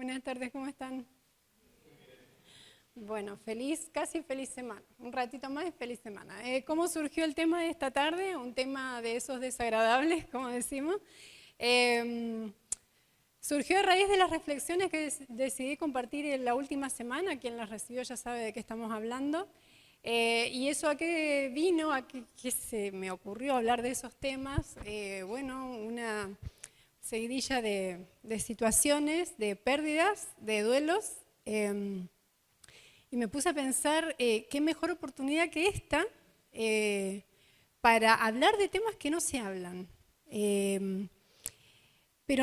Buenas tardes, ¿cómo están? Bueno, casi feliz semana. Un ratito más y feliz semana. ¿Cómo surgió el tema de esta tarde? Un tema de esos desagradables, como decimos. Surgió a raíz de las reflexiones que decidí compartir en la última semana. Quien las recibió ya sabe de qué estamos hablando. ¿Y eso a qué vino? ¿A qué se me ocurrió hablar de esos temas? Bueno, una seguidilla de situaciones, de pérdidas, de duelos. Y me puse a pensar qué mejor oportunidad que esta para hablar de temas que no se hablan. Pero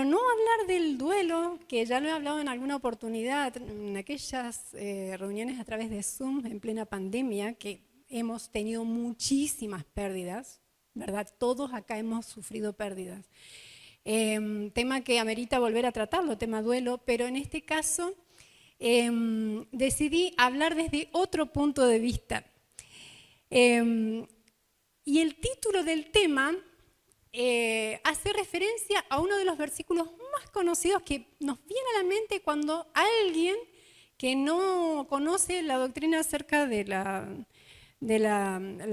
no hablar del duelo, que ya lo he hablado en alguna oportunidad, en aquellas reuniones a través de Zoom en plena pandemia, que hemos tenido muchísimas pérdidas, ¿verdad? Todos acá hemos sufrido pérdidas. Tema que amerita volver a tratarlo, tema duelo, pero en este caso decidí hablar desde otro punto de vista. Y el título del tema hace referencia a uno de los versículos más conocidos que nos viene a la mente cuando alguien que no conoce la doctrina acerca de la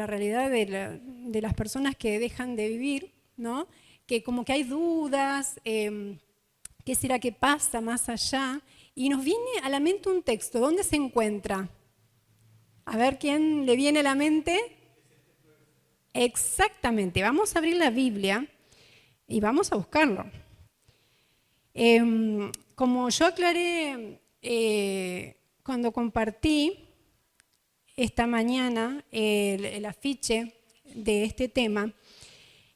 realidad de las personas que dejan de vivir, ¿no? Que como que hay dudas, qué será que pasa más allá, y nos viene a la mente un texto. ¿Dónde se encuentra? A ver, ¿quién le viene a la mente? Exactamente, vamos a abrir la Biblia y vamos a buscarlo. Como yo aclaré cuando compartí esta mañana el afiche de este tema,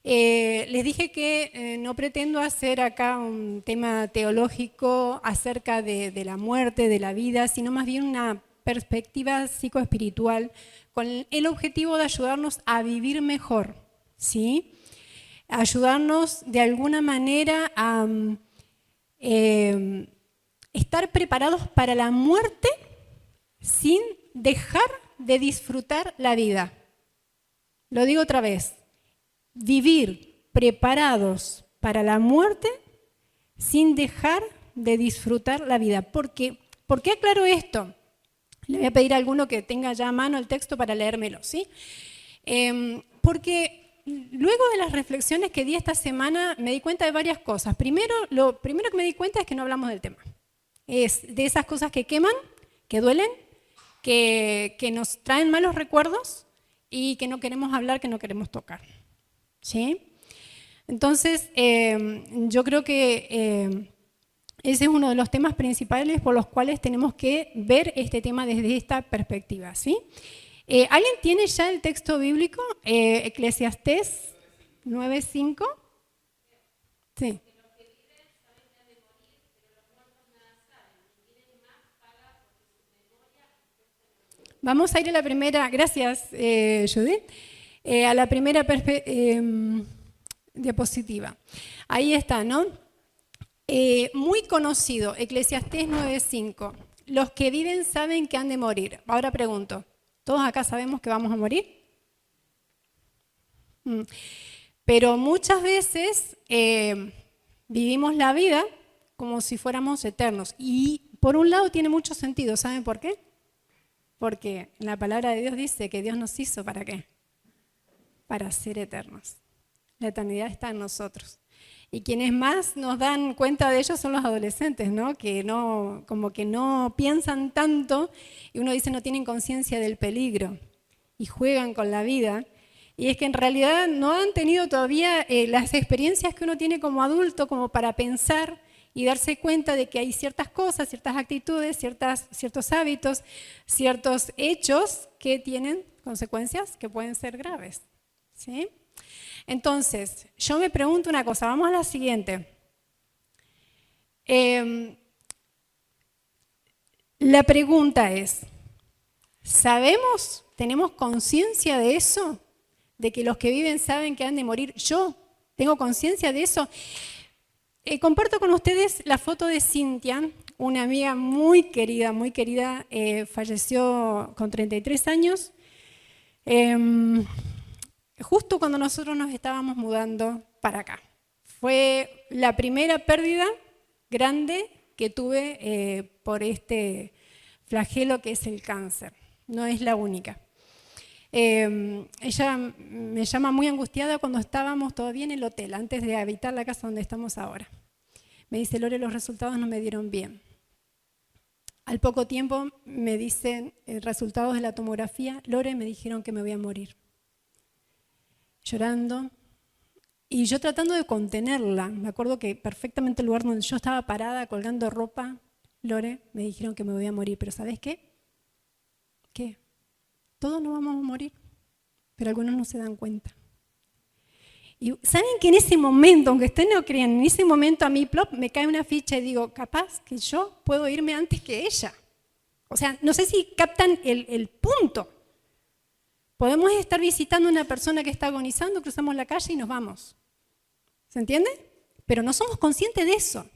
les dije que no pretendo hacer acá un tema teológico acerca de la muerte, de la vida, sino más bien una perspectiva psicoespiritual con el objetivo de ayudarnos a vivir mejor, ¿sí? Ayudarnos de alguna manera a estar preparados para la muerte sin dejar de disfrutar la vida. Lo digo otra vez. Vivir preparados para la muerte sin dejar de disfrutar la vida. ¿Por qué aclaro esto? Le voy a pedir a alguno que tenga ya a mano el texto para leérmelo, ¿sí? Porque luego de las reflexiones que di esta semana me di cuenta de varias cosas. Lo primero que me di cuenta es que no hablamos del tema. Es de esas cosas que queman, que duelen, que nos traen malos recuerdos y que no queremos hablar, que no queremos tocar. ¿Sí? Entonces, yo creo que ese es uno de los temas principales por los cuales tenemos que ver este tema desde esta perspectiva. ¿Sí? ¿Alguien tiene ya el texto bíblico? Eclesiastés 9:5. Sí. Vamos a ir a la primera, gracias Judith, a la primera diapositiva. Ahí está, ¿no? Muy conocido, Eclesiastés 9:5. Los que viven saben que han de morir. Ahora pregunto, ¿todos acá sabemos que vamos a morir? Pero muchas veces vivimos la vida como si fuéramos eternos. Y por un lado tiene mucho sentido, ¿saben por qué? Porque la palabra de Dios dice que Dios nos hizo ¿para qué? Para ser eternos. La eternidad está en nosotros. Y quienes más nos dan cuenta de ello son los adolescentes, ¿no? Que como que no piensan tanto y uno dice no tienen conciencia del peligro y juegan con la vida. Y es que en realidad no han tenido todavía las experiencias que uno tiene como adulto como para pensar y darse cuenta de que hay ciertas cosas, ciertas actitudes, ciertos hábitos, ciertos hechos que tienen consecuencias que pueden ser graves. ¿Sí? Entonces, yo me pregunto una cosa, vamos a la siguiente. La pregunta es, ¿sabemos, tenemos conciencia de eso? ¿De que los que viven saben que han de morir? ¿Yo tengo conciencia de eso? Comparto con ustedes la foto de Cintia, una amiga muy querida, falleció con 33 años. Justo cuando nosotros nos estábamos mudando para acá. Fue la primera pérdida grande que tuve por este flagelo que es el cáncer. No es la única. Ella me llama muy angustiada cuando estábamos todavía en el hotel, antes de habitar la casa donde estamos ahora. Me dice, Lore, los resultados no me dieron bien. Al poco tiempo me dicen resultados de la tomografía, Lore, me dijeron que me voy a morir. Llorando. Y yo tratando de contenerla, me acuerdo que perfectamente el lugar donde yo estaba parada colgando ropa, Lore, me dijeron que me voy a morir, pero ¿sabes qué? ¿Qué? Todos nos vamos a morir, pero algunos no se dan cuenta. Y ¿saben que en ese momento, aunque ustedes no crean, en ese momento a mí plop, me cae una ficha y digo, capaz que yo puedo irme antes que ella? O sea, no sé si captan el punto. Podemos estar visitando a una persona que está agonizando, cruzamos la calle y nos vamos. ¿Se entiende? Pero no somos conscientes de eso.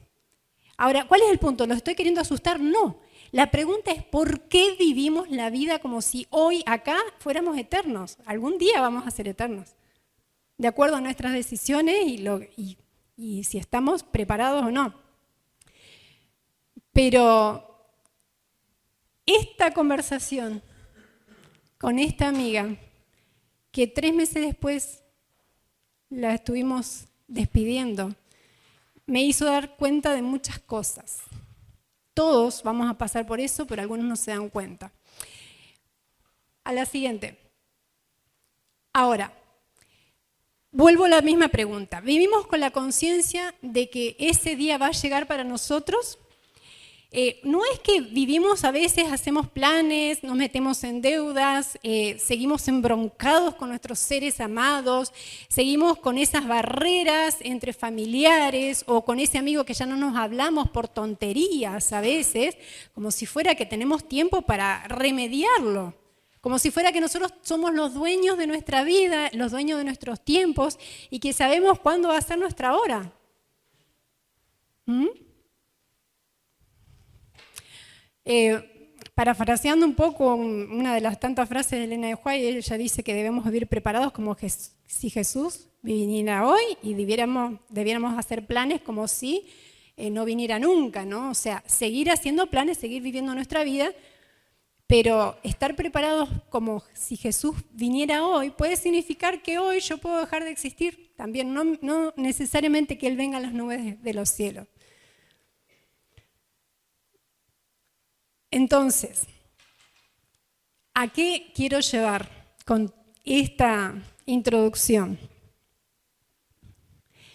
Ahora, ¿cuál es el punto? ¿Los estoy queriendo asustar? No. La pregunta es, ¿por qué vivimos la vida como si hoy acá fuéramos eternos? Algún día vamos a ser eternos, de acuerdo a nuestras decisiones y si estamos preparados o no. Pero esta conversación con esta amiga, que 3 meses después la estuvimos despidiendo, me hizo dar cuenta de muchas cosas. Todos vamos a pasar por eso, pero algunos no se dan cuenta. A la siguiente. Ahora, vuelvo a la misma pregunta. ¿Vivimos con la conciencia de que ese día va a llegar para nosotros? No es que vivimos a veces, hacemos planes, nos metemos en deudas, seguimos embroncados con nuestros seres amados, seguimos con esas barreras entre familiares o con ese amigo que ya no nos hablamos por tonterías a veces, como si fuera que tenemos tiempo para remediarlo, como si fuera que nosotros somos los dueños de nuestra vida, los dueños de nuestros tiempos y que sabemos cuándo va a ser nuestra hora. Parafraseando un poco una de las tantas frases de Elena de White, ella dice que debemos vivir preparados como si Jesús viniera hoy y debiéramos hacer planes como si no viniera nunca, ¿no? O sea, seguir haciendo planes, seguir viviendo nuestra vida, pero estar preparados como si Jesús viniera hoy puede significar que hoy yo puedo dejar de existir también, no necesariamente que Él venga a las nubes de los cielos. Entonces, ¿a qué quiero llevar con esta introducción?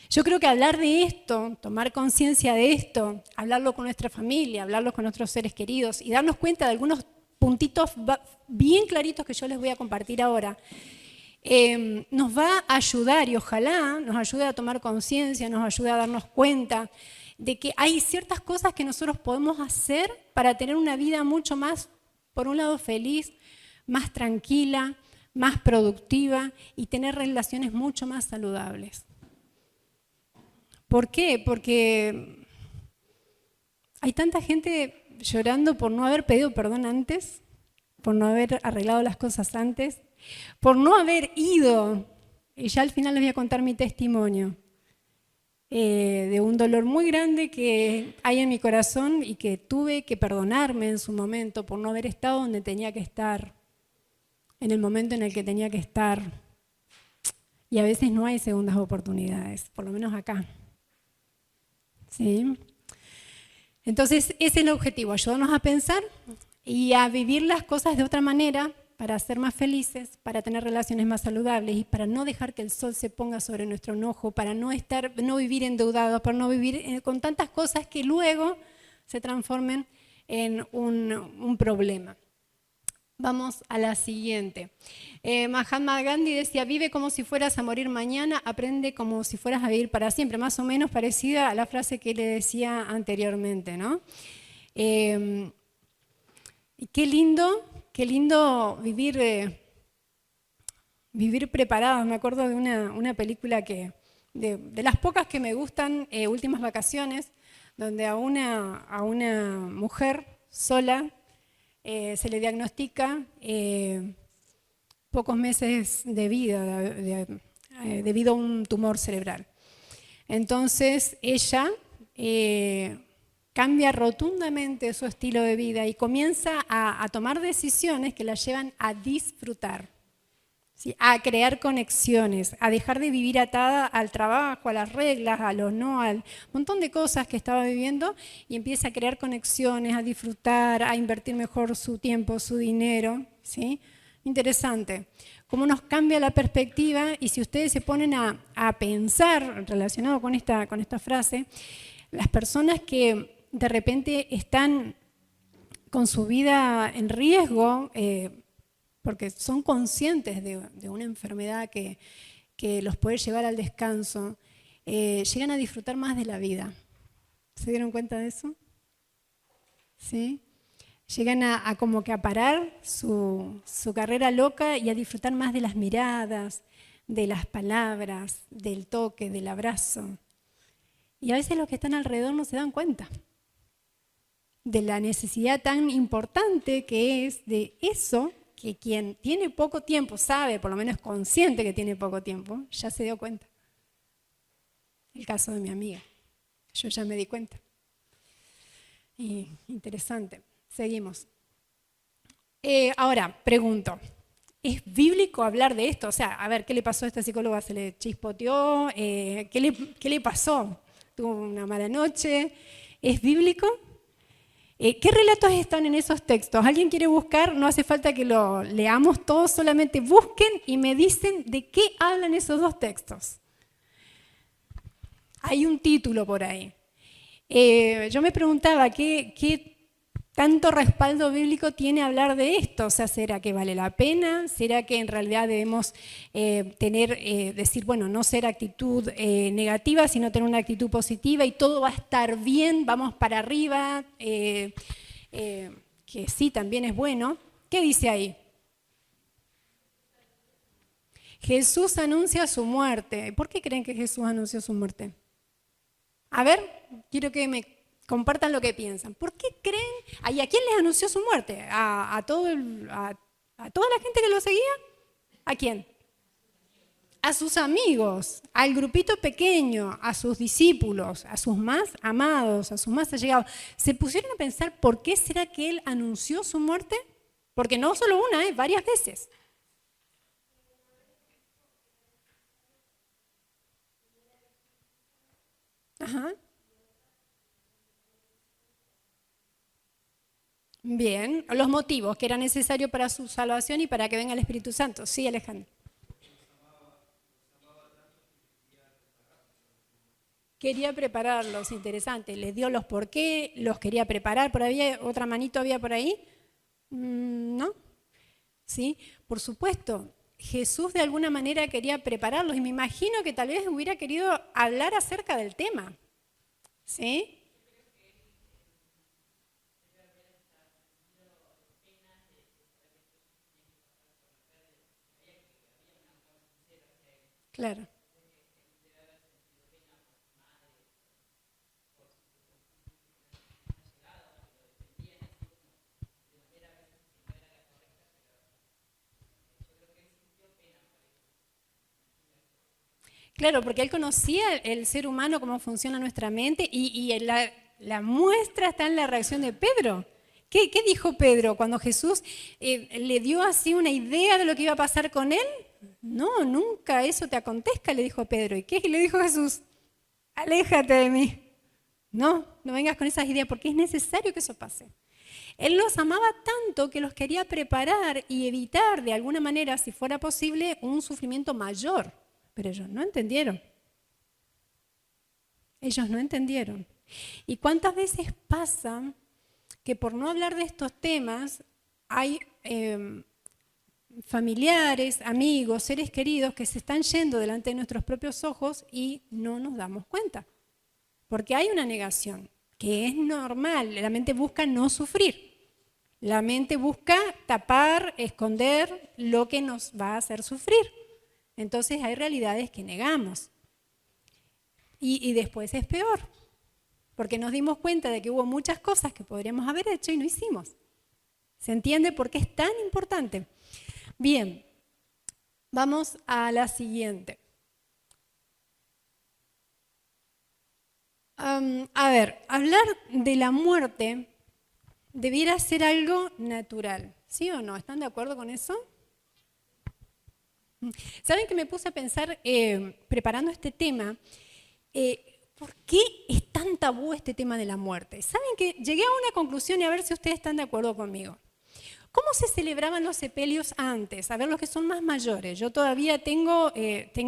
Yo creo que hablar de esto, tomar conciencia de esto, hablarlo con nuestra familia, hablarlo con nuestros seres queridos y darnos cuenta de algunos puntitos bien claritos que yo les voy a compartir ahora, nos va a ayudar y ojalá nos ayude a tomar conciencia, nos ayude a darnos cuenta de que hay ciertas cosas que nosotros podemos hacer para tener una vida mucho más, por un lado, feliz, más tranquila, más productiva y tener relaciones mucho más saludables. ¿Por qué? Porque hay tanta gente llorando por no haber pedido perdón antes, por no haber arreglado las cosas antes, por no haber ido, y ya al final les voy a contar mi testimonio, de un dolor muy grande que hay en mi corazón y que tuve que perdonarme en su momento por no haber estado donde tenía que estar, en el momento en el que tenía que estar. Y a veces no hay segundas oportunidades, por lo menos acá. ¿Sí? Entonces, ese es el objetivo, ayudarnos a pensar y a vivir las cosas de otra manera para ser más felices, para tener relaciones más saludables y para no dejar que el sol se ponga sobre nuestro enojo, para no vivir endeudados, para no vivir con tantas cosas que luego se transformen en un problema. Vamos a la siguiente. Mahatma Gandhi decía, vive como si fueras a morir mañana, aprende como si fueras a vivir para siempre, más o menos parecida a la frase que le decía anteriormente, ¿no? Y qué lindo vivir preparados. Me acuerdo de una película de las pocas que me gustan, Últimas Vacaciones, donde a una mujer sola se le diagnostica pocos meses de vida debido a un tumor cerebral. Entonces ella cambia rotundamente su estilo de vida y comienza a tomar decisiones que la llevan a disfrutar, ¿sí? A crear conexiones, a dejar de vivir atada al trabajo, a las reglas, a los no, al montón de cosas que estaba viviendo, y empieza a crear conexiones, a disfrutar, a invertir mejor su tiempo, su dinero, ¿sí? Interesante. Cómo nos cambia la perspectiva, y si ustedes se ponen a pensar relacionado con esta frase, las personas que de repente están con su vida en riesgo, porque son conscientes de una enfermedad que los puede llevar al descanso, llegan a disfrutar más de la vida. ¿Se dieron cuenta de eso? ¿Sí? Llegan a como que a parar su carrera loca y a disfrutar más de las miradas, de las palabras, del toque, del abrazo. Y a veces los que están alrededor no se dan cuenta de la necesidad tan importante que es de eso, que quien tiene poco tiempo sabe, por lo menos consciente que tiene poco tiempo, ya se dio cuenta. El caso de mi amiga, yo ya me di cuenta. Y interesante. Seguimos. Ahora, pregunto, ¿es bíblico hablar de esto? O sea, a ver, ¿qué le pasó a esta psicóloga? ¿Se le chispoteó? ¿Qué le pasó? ¿Tuvo una mala noche? ¿Es bíblico? ¿Qué relatos están en esos textos? ¿Alguien quiere buscar? No hace falta que lo leamos todos, solamente busquen y me dicen de qué hablan esos dos textos. Hay un título por ahí. Yo me preguntaba, ¿qué tanto respaldo bíblico tiene hablar de esto? O sea, ¿será que vale la pena? ¿Será que en realidad debemos decir, bueno, no ser actitud negativa, sino tener una actitud positiva y todo va a estar bien, vamos para arriba, que sí, también es bueno? ¿Qué dice ahí? Jesús anuncia su muerte. ¿Por qué creen que Jesús anunció su muerte? A ver, quiero que me compartan lo que piensan. ¿Por qué creen? ¿Y a quién les anunció su muerte? ¿A toda la gente que lo seguía? ¿A quién? A sus amigos, al grupito pequeño, a sus discípulos, a sus más amados, a sus más allegados. ¿Se pusieron a pensar por qué será que él anunció su muerte? Porque no solo una, varias veces. Ajá. Bien, los motivos que era necesario para su salvación y para que venga el Espíritu Santo. Sí, Alejandro. Quería prepararlos, interesante. Les dio los por qué, los quería preparar. ¿Por ahí otra manito había por ahí? ¿No? ¿Sí? Por supuesto, Jesús de alguna manera quería prepararlos y me imagino que tal vez hubiera querido hablar acerca del tema. ¿Sí? Claro. Claro, porque él conocía el ser humano, cómo funciona nuestra mente, y la muestra está en la reacción de Pedro. ¿Qué dijo Pedro cuando Jesús le dio así una idea de lo que iba a pasar con él? No, nunca eso te acontezca, le dijo Pedro. ¿Y qué le dijo Jesús? Aléjate de mí. No, no vengas con esas ideas porque es necesario que eso pase. Él los amaba tanto que los quería preparar y evitar de alguna manera, si fuera posible, un sufrimiento mayor. Pero ellos no entendieron. Ellos no entendieron. ¿Y cuántas veces pasa que por no hablar de estos temas hay familiares, amigos, seres queridos que se están yendo delante de nuestros propios ojos y no nos damos cuenta? Porque hay una negación, que es normal. La mente busca no sufrir. La mente busca tapar, esconder lo que nos va a hacer sufrir. Entonces hay realidades que negamos. Y después es peor, porque nos dimos cuenta de que hubo muchas cosas que podríamos haber hecho y no hicimos. ¿Se entiende por qué es tan importante? Bien, vamos a la siguiente. A ver, hablar de la muerte debiera ser algo natural, ¿sí o no? ¿Están de acuerdo con eso? ¿Saben que me puse a pensar, preparando este tema, por qué es tan tabú este tema de la muerte? ¿Saben que llegué a una conclusión y a ver si ustedes están de acuerdo conmigo? ¿Cómo se celebraban los sepelios antes? A ver, los que son más mayores. Yo todavía tengo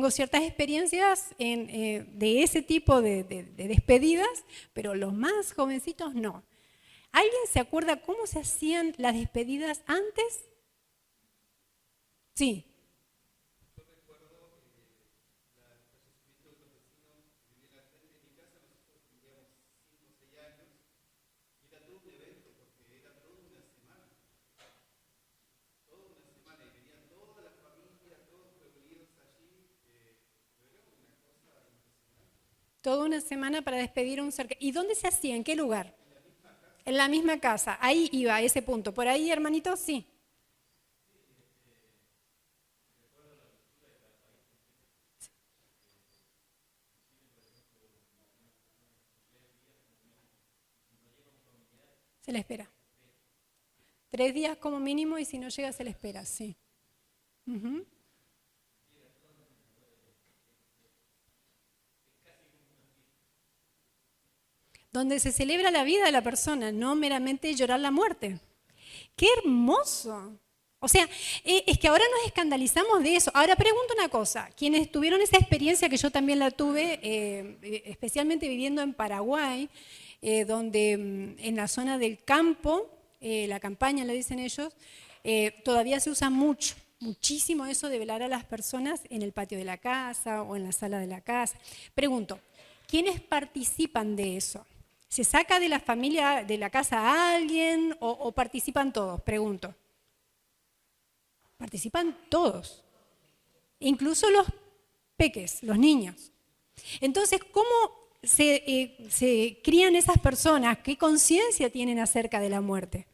ciertas experiencias de ese tipo de despedidas, pero los más jovencitos no. ¿Alguien se acuerda cómo se hacían las despedidas antes? Sí. Toda una semana para despedir a un ser. ¿Y dónde se hacía? ¿En qué lugar? En la misma casa. Ahí iba, a ese punto. ¿Por ahí, hermanito? Sí. Se le espera. 3 días como mínimo y si no llega se le espera, sí. Ujú. Donde se celebra la vida de la persona, no meramente llorar la muerte. ¡Qué hermoso! O sea, es que ahora nos escandalizamos de eso. Ahora pregunto una cosa, quienes tuvieron esa experiencia que yo también la tuve, especialmente viviendo en Paraguay, donde en la zona del campo, la campaña le dicen ellos, todavía se usa mucho, muchísimo eso de velar a las personas en el patio de la casa o en la sala de la casa. Pregunto, ¿quiénes participan de eso? ¿Se saca de la familia, de la casa a alguien o participan todos? Pregunto. Participan todos, incluso los peques, los niños. Entonces, ¿cómo se crían esas personas? ¿Qué conciencia tienen acerca de la muerte?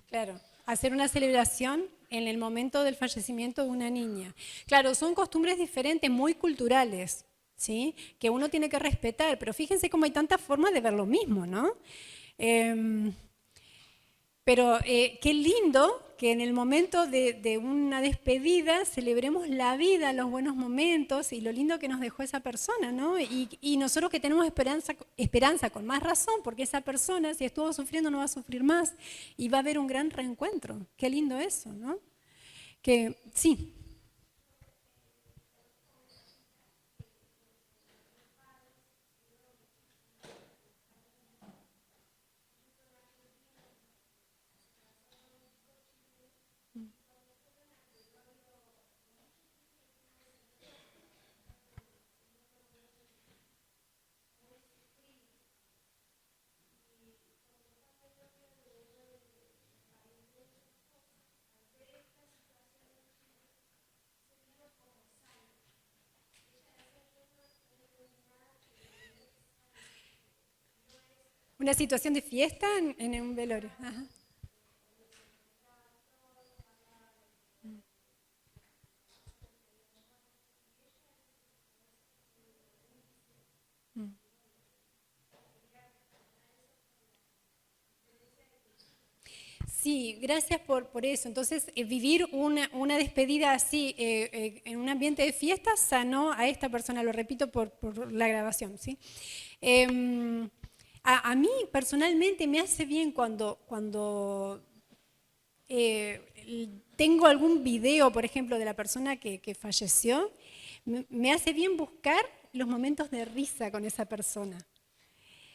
Claro, hacer una celebración en el momento del fallecimiento de una niña. Claro, son costumbres diferentes, muy culturales, ¿sí? Que uno tiene que respetar, pero fíjense cómo hay tantas formas de ver lo mismo, ¿no? Em, pero qué lindo que en el momento de una despedida celebremos la vida, los buenos momentos y lo lindo que nos dejó esa persona, ¿no? Y nosotros que tenemos esperanza con más razón, porque esa persona, si estuvo sufriendo, no va a sufrir más y va a haber un gran reencuentro. Qué lindo eso, ¿no? Que sí. Una situación de fiesta en un velorio. Ajá. Sí, gracias por eso. Entonces, vivir una despedida así, en un ambiente de fiesta, sanó a esta persona, lo repito por la grabación, ¿sí? Em, a mí personalmente me hace bien cuando tengo algún video, por ejemplo, de la persona que falleció, me hace bien buscar los momentos de risa con esa persona.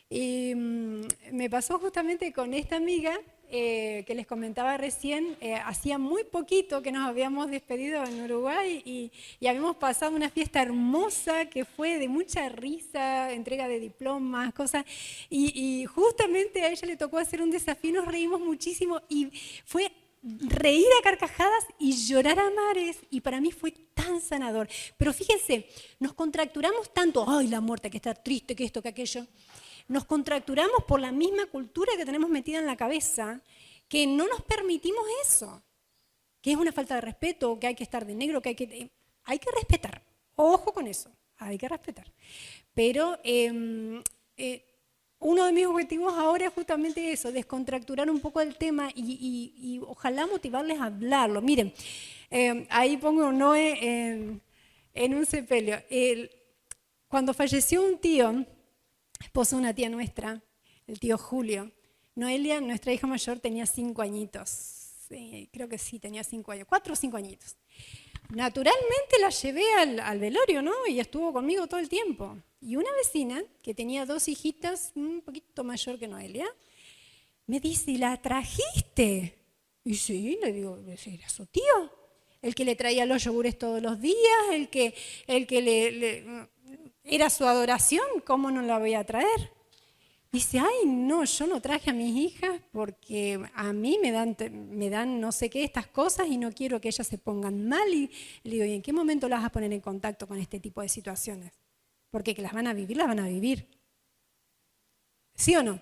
Y me pasó justamente con esta amiga, que les comentaba recién, hacía muy poquito que nos habíamos despedido en Uruguay y habíamos pasado una fiesta hermosa que fue de mucha risa, entrega de diplomas, cosas, y justamente a ella le tocó hacer un desafío, nos reímos muchísimo y fue reír a carcajadas y llorar a mares, y para mí fue tan sanador. Pero fíjense, nos contracturamos tanto, ay, la muerte, que estar triste, que esto, que aquello. Nos contracturamos por la misma cultura que tenemos metida en la cabeza, que no nos permitimos eso, que es una falta de respeto, que hay que estar de negro, que hay que respetar. Ojo con eso, hay que respetar. Pero uno de mis objetivos ahora es justamente eso, descontracturar un poco el tema y ojalá motivarles a hablarlo. Miren, ahí pongo Noé en un sepelio. Cuando falleció un tío, esposo de una tía nuestra, el tío Julio, Noelia, nuestra hija mayor, tenía 5 añitos. Sí, creo que sí, tenía 5 años, 4 o 5 añitos. Naturalmente la llevé al velorio, ¿no? Y estuvo conmigo todo el tiempo. Y una vecina, que tenía 2 hijitas, un poquito mayor que Noelia, me dice, ¿y la trajiste? Y sí, le digo, ¿era su tío? El que le traía los yogures todos los días, el que era su adoración, ¿cómo no la voy a traer? Dice, ay, no, yo no traje a mis hijas porque a mí me dan no sé qué estas cosas y no quiero que ellas se pongan mal. Y le digo, ¿y en qué momento las vas a poner en contacto con este tipo de situaciones? Porque que las van a vivir, las van a vivir. ¿Sí o no?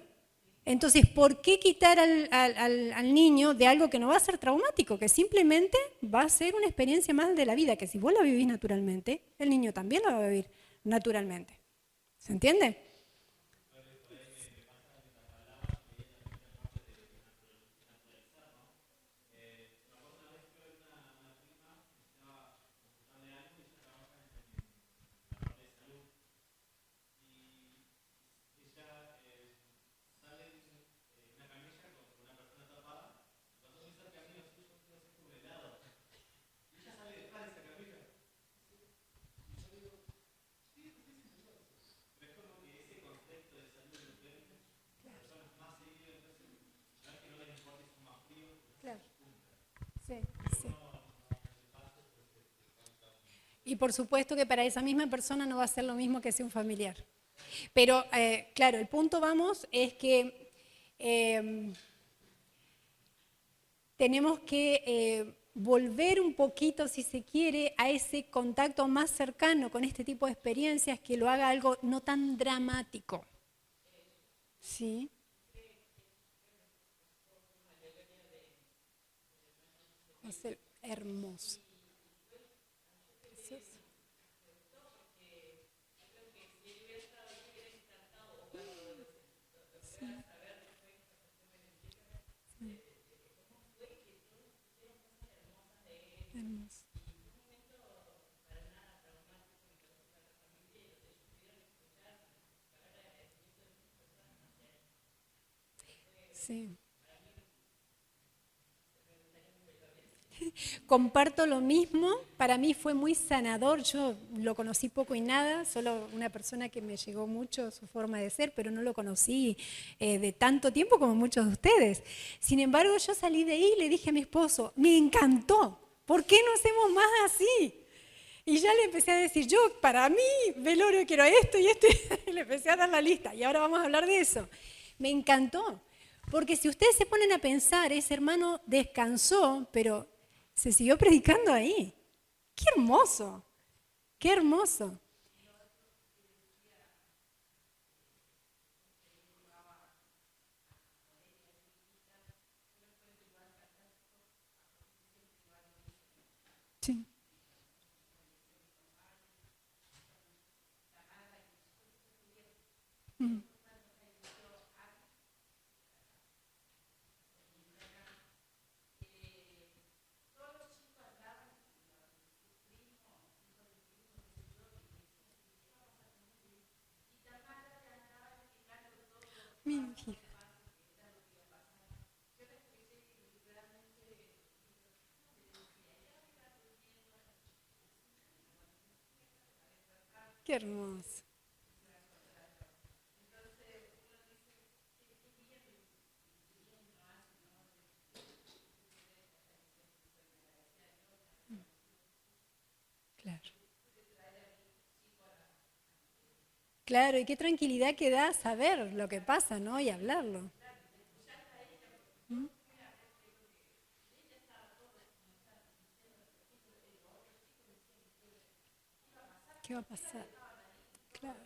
Entonces, ¿por qué quitar al niño de algo que no va a ser traumático? Que simplemente va a ser una experiencia más de la vida, que si vos la vivís naturalmente, el niño también la va a vivir naturalmente. ¿Se entiende? Claro. Sí, sí. Y por supuesto que para esa misma persona no va a ser lo mismo que sea un familiar. Pero claro, el punto vamos es que eh, tenemos que volver un poquito, si se quiere, a ese contacto más cercano con este tipo de experiencias que lo haga algo no tan dramático. ¿Sí? Es hermoso. Precioso. Hermoso. Sí. Comparto lo mismo, para mí fue muy sanador, yo lo conocí poco y nada, solo una persona que me llegó mucho su forma de ser, pero no lo conocí de tanto tiempo como muchos de ustedes. Sin embargo, yo salí de ahí y le dije a mi esposo, me encantó, ¿por qué no hacemos más así? Y ya le empecé a decir, yo para mí, velorio, quiero esto y esto, y le empecé a dar la lista, y ahora vamos a hablar de eso. Me encantó, porque si ustedes se ponen a pensar, ese hermano descansó, pero se siguió predicando ahí. ¡Qué hermoso! ¡Qué hermoso! Sí. Mm. Mi vida. ¡Qué hermoso! Claro, y qué tranquilidad que da saber lo que pasa, ¿no? Y hablarlo. ¿Mm? ¿Qué va a pasar? Claro.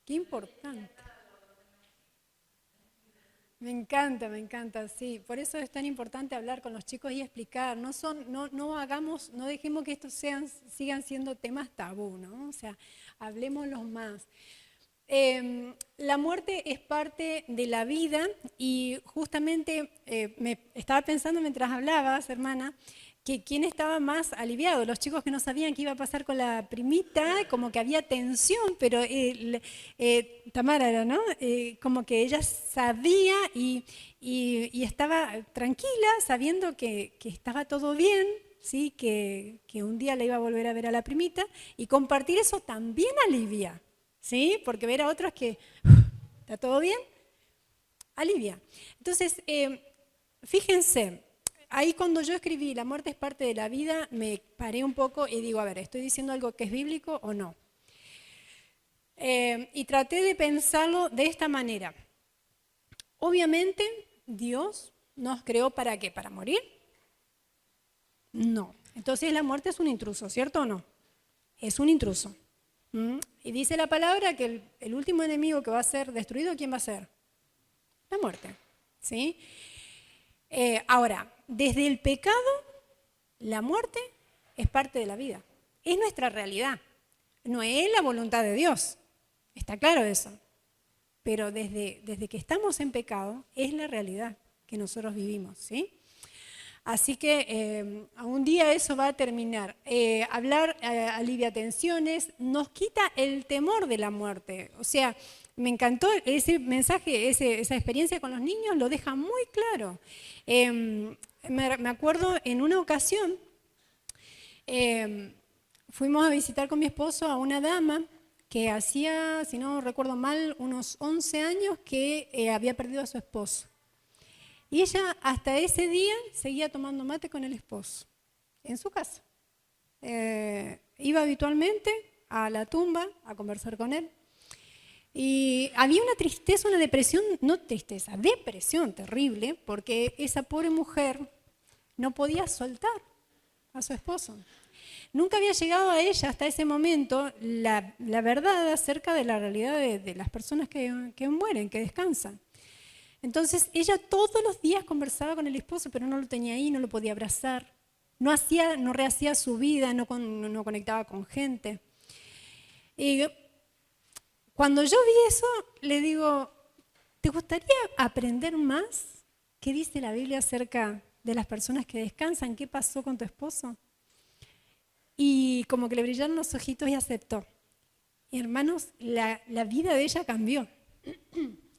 Qué importante. Me encanta, sí. Por eso es tan importante hablar con los chicos y explicar. No dejemos que estos sigan siendo temas tabú, ¿no? O sea, hablemoslos más. La muerte es parte de la vida y justamente me estaba pensando mientras hablabas, hermana, que quién estaba más aliviado, los chicos que no sabían qué iba a pasar con la primita, como que había tensión, pero Tamara era, ¿no? Como que ella sabía y estaba tranquila, sabiendo que estaba todo bien, ¿sí? Que un día la iba a volver a ver a la primita, y compartir eso también alivia, ¿sí? Porque ver a otros que está todo bien, alivia. Entonces, fíjense, ahí cuando yo escribí La muerte es parte de la vida, me paré un poco y digo, a ver, ¿estoy diciendo algo que es bíblico o no? Y traté de pensarlo de esta manera. Obviamente, Dios nos creó ¿para qué? ¿Para morir? No. Entonces la muerte es un intruso, ¿cierto o no? Es un intruso. Y dice la palabra que el último enemigo que va a ser destruido, ¿quién va a ser? La muerte. ¿Sí? Ahora, desde el pecado, la muerte es parte de la vida. Es nuestra realidad. No es la voluntad de Dios. Está claro eso. Pero desde que estamos en pecado, es la realidad que nosotros vivimos. ¿Sí? Así que un día eso va a terminar. Hablar alivia tensiones, nos quita el temor de la muerte. O sea, me encantó ese mensaje, esa experiencia con los niños, lo deja muy claro. Me acuerdo en una ocasión, fuimos a visitar con mi esposo a una dama que hacía, si no recuerdo mal, unos 11 años que había perdido a su esposo. Y ella hasta ese día seguía tomando mate con el esposo, en su casa. Iba habitualmente a la tumba a conversar con él. Y había una tristeza, una depresión, no tristeza, depresión terrible, porque esa pobre mujer no podía soltar a su esposo. Nunca había llegado a ella hasta ese momento la verdad acerca de la realidad de las personas que mueren, que descansan. Entonces ella todos los días conversaba con el esposo, pero no lo tenía ahí, no lo podía abrazar, no rehacía su vida, no conectaba con gente. Y cuando yo vi eso, le digo, ¿te gustaría aprender más? ¿Qué dice la Biblia acerca de las personas que descansan? ¿Qué pasó con tu esposo? Y como que le brillaron los ojitos y aceptó. Y hermanos, la vida de ella cambió,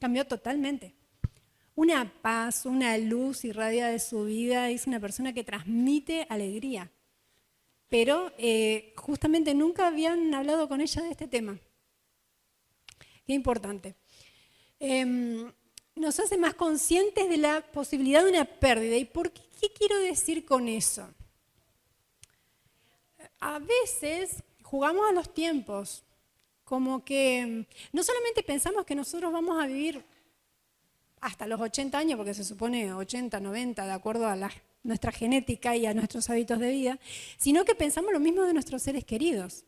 cambió totalmente. Una paz, una luz irradia de su vida, es una persona que transmite alegría. Pero justamente nunca habían hablado con ella de este tema. Qué importante. Nos hace más conscientes de la posibilidad de una pérdida. ¿Y qué quiero decir con eso? A veces jugamos a los tiempos, como que no solamente pensamos que nosotros vamos a vivir hasta los 80 años, porque se supone 80, 90, de acuerdo a nuestra genética y a nuestros hábitos de vida, sino que pensamos lo mismo de nuestros seres queridos.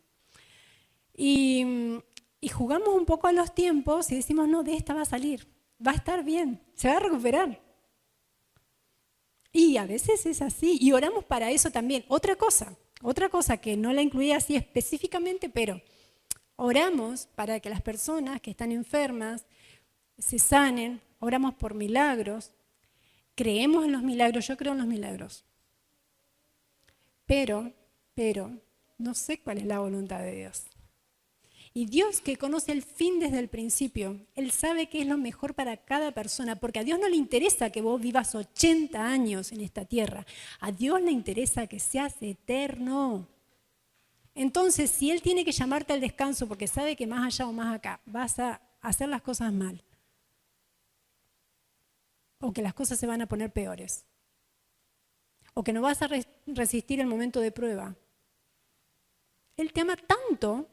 Y jugamos un poco a los tiempos y decimos, no, de esta va a salir, va a estar bien, se va a recuperar. Y a veces es así, y oramos para eso también. Otra cosa que no la incluía así específicamente, pero oramos para que las personas que están enfermas se sanen, oramos por milagros, creemos en los milagros, yo creo en los milagros. Pero, no sé cuál es la voluntad de Dios. Y Dios, que conoce el fin desde el principio, Él sabe qué es lo mejor para cada persona, porque a Dios no le interesa que vos vivas 80 años en esta tierra, a Dios le interesa que seas eterno. Entonces, si Él tiene que llamarte al descanso porque sabe que más allá o más acá vas a hacer las cosas mal, o que las cosas se van a poner peores, o que no vas a resistir el momento de prueba, Él te ama tanto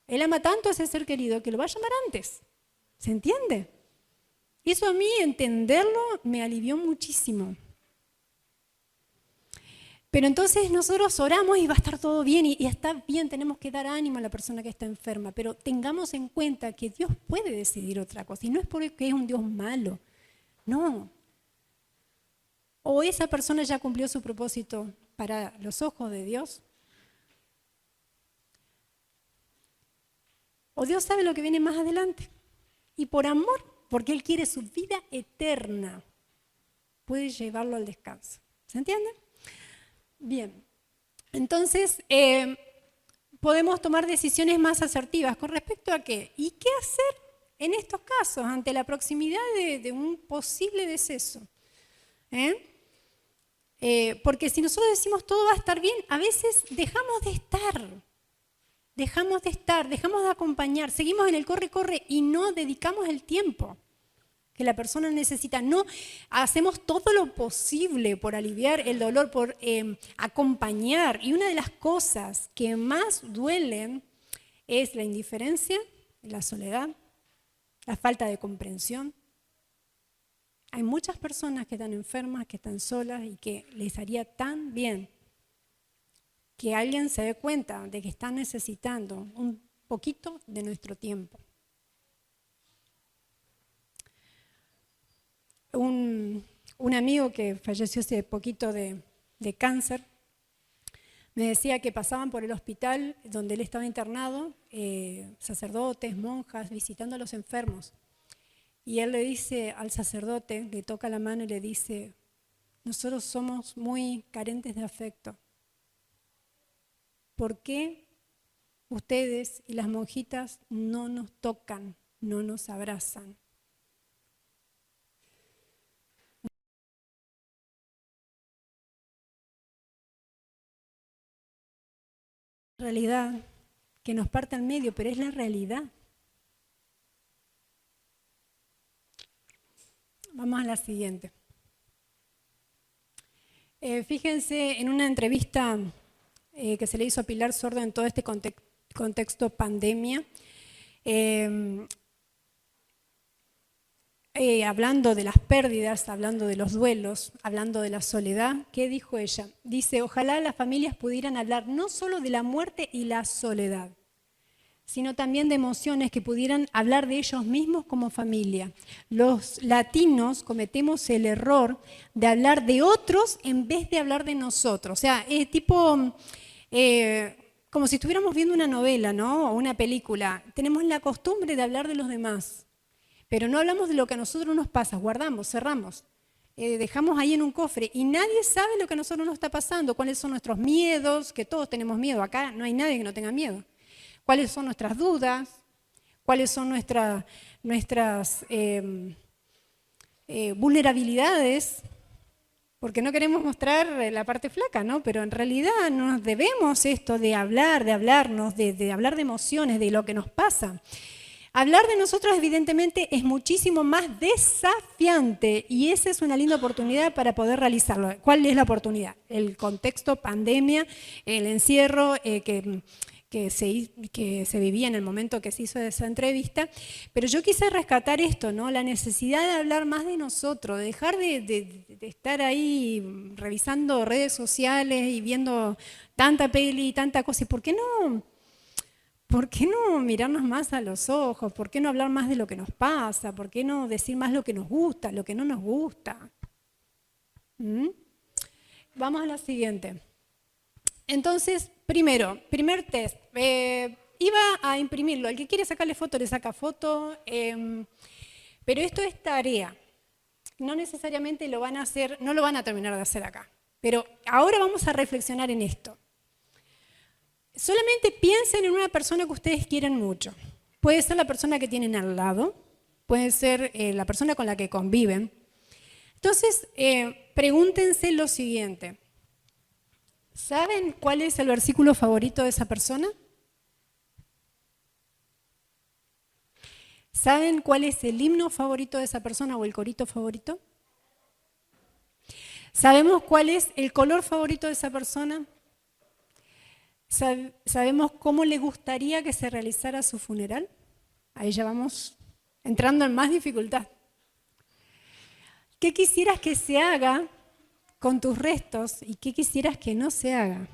Él ama tanto a ese ser querido que lo va a llamar antes. ¿Se entiende? Eso a mí, entenderlo, me alivió muchísimo. Pero entonces nosotros oramos y va a estar todo bien y está bien, tenemos que dar ánimo a la persona que está enferma, pero tengamos en cuenta que Dios puede decidir otra cosa y no es porque es un Dios malo, no. O esa persona ya cumplió su propósito para los ojos de Dios, o Dios sabe lo que viene más adelante y por amor, porque Él quiere su vida eterna, puede llevarlo al descanso. ¿Se entiende? Bien, entonces podemos tomar decisiones más asertivas con respecto a qué y qué hacer en estos casos ante la proximidad de un posible deceso. Porque si nosotros decimos todo va a estar bien, a veces dejamos de acompañar, seguimos en el corre y no dedicamos el tiempo que la persona necesita. No hacemos todo lo posible por aliviar el dolor, por acompañar. Y una de las cosas que más duelen es la indiferencia, la soledad, la falta de comprensión. Hay muchas personas que están enfermas, que están solas y que les haría tan bien que alguien se dé cuenta de que están necesitando un poquito de nuestro tiempo. Un amigo que falleció hace poquito de cáncer me decía que pasaban por el hospital donde él estaba internado, sacerdotes, monjas, visitando a los enfermos. Y él le dice al sacerdote, le toca la mano y le dice, nosotros somos muy carentes de afecto. ¿Por qué ustedes y las monjitas no nos tocan, no nos abrazan? Realidad que nos parte al medio, pero es la realidad. Vamos a la siguiente. Fíjense en una entrevista que se le hizo a Pilar Sordo en todo este contexto pandemia, hablando de las pérdidas, hablando de los duelos, hablando de la soledad. ¿Qué dijo ella? Dice, ojalá las familias pudieran hablar no solo de la muerte y la soledad, sino también de emociones que pudieran hablar de ellos mismos como familia. Los latinos cometemos el error de hablar de otros en vez de hablar de nosotros. O sea, es tipo como si estuviéramos viendo una novela, ¿no? O una película. Tenemos la costumbre de hablar de los demás. Pero no hablamos de lo que a nosotros nos pasa, guardamos, cerramos, dejamos ahí en un cofre y nadie sabe lo que a nosotros nos está pasando, cuáles son nuestros miedos, que todos tenemos miedo, acá no hay nadie que no tenga miedo, cuáles son nuestras dudas, cuáles son nuestras vulnerabilidades, porque no queremos mostrar la parte flaca, ¿no? Pero en realidad nos debemos esto de hablarnos, de hablar de emociones, de lo que nos pasa. Hablar de nosotros evidentemente es muchísimo más desafiante y esa es una linda oportunidad para poder realizarlo. ¿Cuál es la oportunidad? El contexto pandemia, el encierro que se vivía en el momento que se hizo esa entrevista, pero yo quise rescatar esto, ¿no? La necesidad de hablar más de nosotros, de dejar de estar ahí revisando redes sociales y viendo tanta peli y tanta cosa. ¿Y por qué no? ¿Por qué no mirarnos más a los ojos? ¿Por qué no hablar más de lo que nos pasa? ¿Por qué no decir más lo que nos gusta, lo que no nos gusta? Vamos a la siguiente. Entonces, primer test. Iba a imprimirlo. El que quiere sacarle foto, le saca foto. Pero esto es tarea. No necesariamente lo van a hacer, no lo van a terminar de hacer acá. Pero ahora vamos a reflexionar en esto. Solamente piensen en una persona que ustedes quieren mucho. Puede ser la persona que tienen al lado, puede ser la persona con la que conviven. Entonces, pregúntense lo siguiente. ¿Saben cuál es el versículo favorito de esa persona? ¿Saben cuál es el himno favorito de esa persona o el corito favorito? ¿Sabemos cuál es el color favorito de esa persona? ¿Sabemos cómo le gustaría que se realizara su funeral? Ahí ya vamos entrando en más dificultad. ¿Qué quisieras que se haga con tus restos y qué quisieras que no se haga?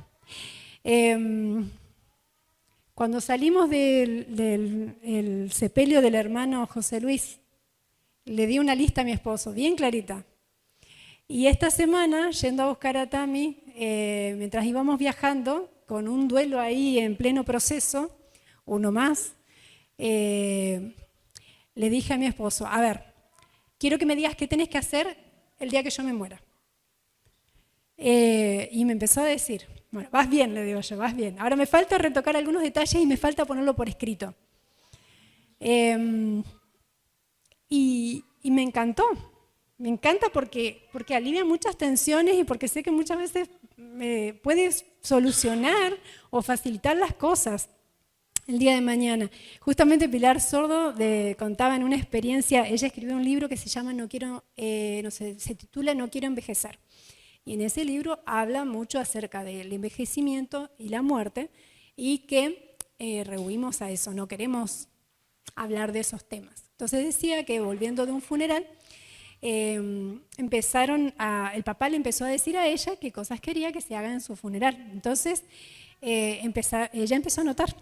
Cuando salimos del sepelio del hermano José Luis, le di una lista a mi esposo, bien clarita. Y esta semana, yendo a buscar a Tami, mientras íbamos viajando, con un duelo ahí en pleno proceso, uno más, le dije a mi esposo, a ver, quiero que me digas qué tenés que hacer el día que yo me muera. Y me empezó a decir, bueno, vas bien, le digo yo, vas bien. Ahora me falta retocar algunos detalles y me falta ponerlo por escrito. Y me encantó. Me encanta porque alivia muchas tensiones y porque sé que muchas veces puedes solucionar o facilitar las cosas el día de mañana. Justamente Pilar Sordo contaba en una experiencia, ella escribió un libro que se llama se titula No quiero envejecer. Y en ese libro habla mucho acerca del envejecimiento y la muerte y que rehuimos a eso, no queremos hablar de esos temas. Entonces decía que volviendo de un funeral, el papá le empezó a decir a ella qué cosas quería que se hagan en su funeral. Entonces ella empezó a anotar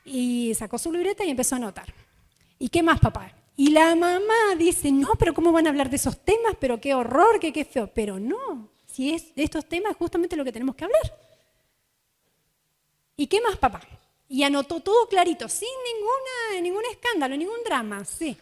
y sacó su libreta y empezó a anotar. ¿Y qué más, papá? Y la mamá dice, no, pero ¿cómo van a hablar de esos temas? Pero qué horror, qué feo. Pero no, si es de estos temas justamente lo que tenemos que hablar. ¿Y qué más, papá? Y anotó todo clarito, sin ningún escándalo, ningún drama, sí.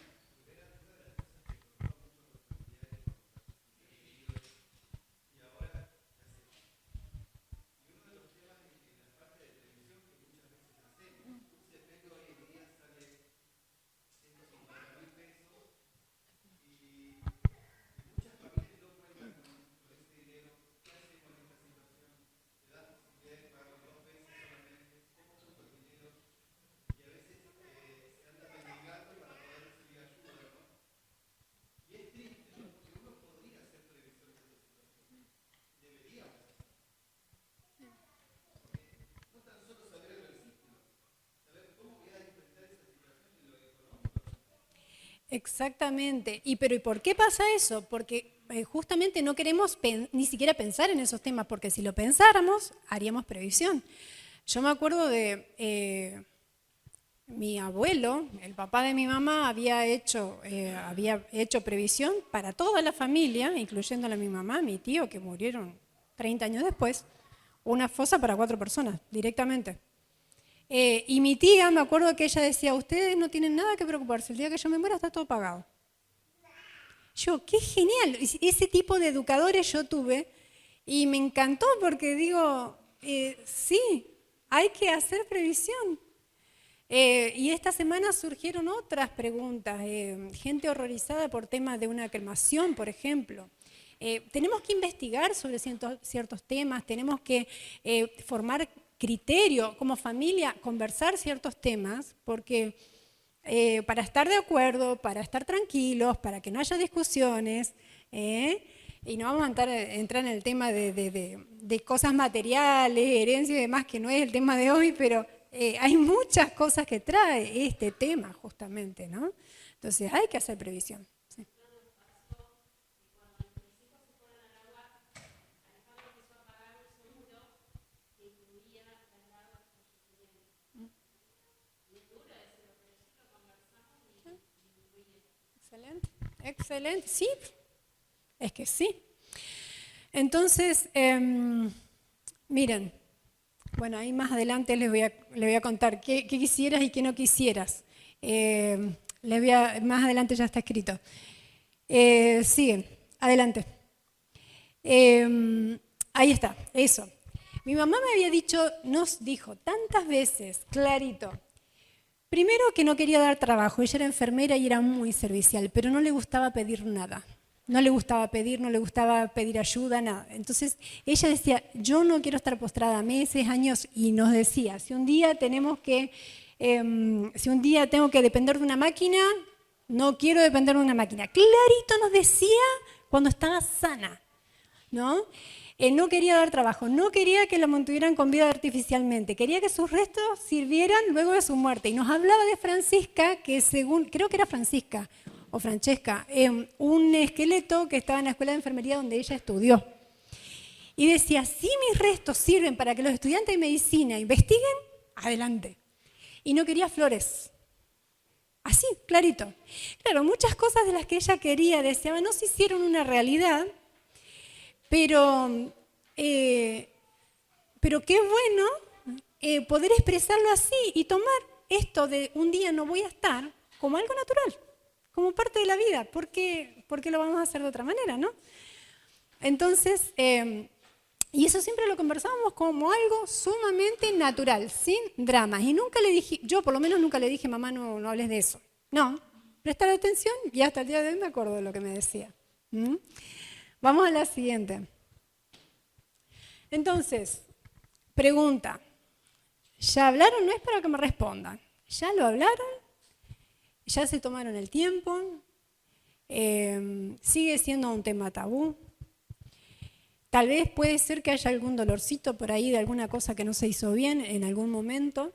Exactamente. ¿Y por qué pasa eso? Porque justamente no queremos ni siquiera pensar en esos temas, porque si lo pensáramos, haríamos previsión. Yo me acuerdo de mi abuelo, el papá de mi mamá, había hecho previsión para toda la familia, incluyéndola a mi mamá, mi tío, que murieron 30 años después, una fosa para 4 personas, directamente. Y mi tía, me acuerdo que ella decía, ustedes no tienen nada que preocuparse, el día que yo me muera está todo pagado. Yo, qué genial, ese tipo de educadores yo tuve y me encantó porque digo, sí, hay que hacer previsión. Y esta semana surgieron otras preguntas, gente horrorizada por temas de una cremación, por ejemplo. Tenemos que investigar sobre ciertos temas, tenemos que formar criterio como familia, conversar ciertos temas, porque para estar de acuerdo, para estar tranquilos, para que no haya discusiones, y no vamos a entrar en el tema de cosas materiales, herencia y demás, que no es el tema de hoy, pero hay muchas cosas que trae este tema justamente, ¿no? Entonces hay que hacer previsión. Sí. Excelente, excelente, sí, es que sí. Entonces, miren, bueno, ahí más adelante les voy a contar qué quisieras y qué no quisieras. Más adelante ya está escrito. Siguen, adelante. Ahí está, eso. Mi mamá nos dijo tantas veces, clarito, primero que no quería dar trabajo, ella era enfermera y era muy servicial, pero no le gustaba pedir nada. No le gustaba pedir ayuda, nada. Entonces ella decía, yo no quiero estar postrada meses, años, y nos decía, si un día tengo que depender de una máquina, no quiero depender de una máquina. Clarito nos decía cuando estaba sana, ¿no? No quería dar trabajo, no quería que lo mantuvieran con vida artificialmente, quería que sus restos sirvieran luego de su muerte. Y nos hablaba de Francisca, que según, creo que era Francisca o Francesca, un esqueleto que estaba en la escuela de enfermería donde ella estudió. Y decía, si mis restos sirven para que los estudiantes de medicina investiguen, adelante. Y no quería flores. Así, clarito. Claro, muchas cosas de las que ella quería, deseaba, no se hicieron una realidad, pero qué bueno poder expresarlo así y tomar esto de un día no voy a estar como algo natural, como parte de la vida. ¿Por qué lo vamos a hacer de otra manera, no? Entonces, y eso siempre lo conversábamos como algo sumamente natural, sin dramas. Y nunca le dije, yo por lo menos nunca le dije, mamá, no hables de eso. No, prestar atención y hasta el día de hoy me acuerdo de lo que me decía. Vamos a la siguiente. Entonces, pregunta. ¿Ya hablaron? No es para que me respondan. ¿Ya lo hablaron? ¿Ya se tomaron el tiempo? ¿Sigue siendo un tema tabú? Tal vez puede ser que haya algún dolorcito por ahí de alguna cosa que no se hizo bien en algún momento.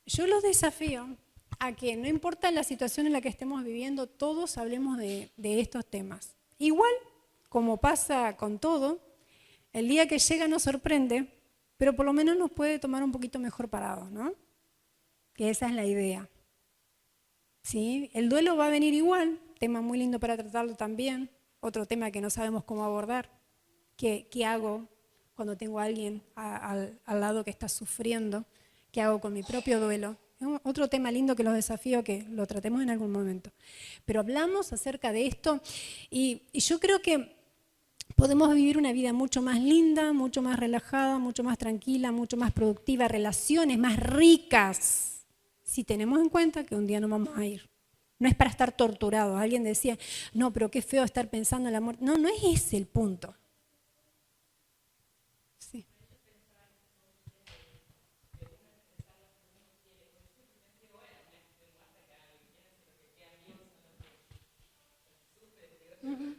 Yo los desafío a que no importa la situación en la que estemos viviendo, todos hablemos de estos temas. Igual, como pasa con todo, el día que llega nos sorprende, pero por lo menos nos puede tomar un poquito mejor parados, ¿no? Que esa es la idea. ¿Sí? El duelo va a venir igual, tema muy lindo para tratarlo también, otro tema que no sabemos cómo abordar. ¿Qué hago cuando tengo a alguien al lado que está sufriendo? ¿Qué hago con mi propio duelo? Es otro tema lindo que los desafío que lo tratemos en algún momento. Pero hablamos acerca de esto y yo creo que podemos vivir una vida mucho más linda, mucho más relajada, mucho más tranquila, mucho más productiva, relaciones más ricas, si tenemos en cuenta que un día no vamos a ir. No es para estar torturados. Alguien decía, no, pero qué feo estar pensando en la muerte. No, no es ese el punto. Sí. Uh-huh.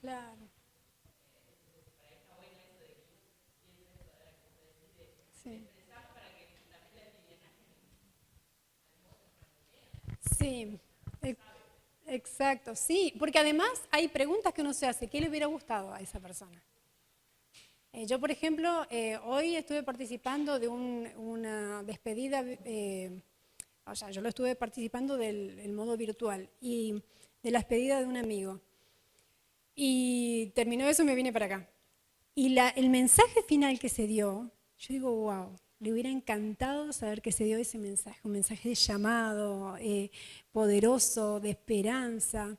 Claro. Sí. Sí, exacto, sí, porque además hay preguntas que uno se hace, ¿qué le hubiera gustado a esa persona? Yo, por ejemplo, hoy estuve participando de una despedida, o sea, yo lo estuve participando del modo virtual y de la despedida de un amigo. Y terminó eso y me vine para acá. Y el mensaje final que se dio, yo digo, wow, le hubiera encantado saber que se dio ese mensaje, un mensaje de llamado, poderoso, de esperanza,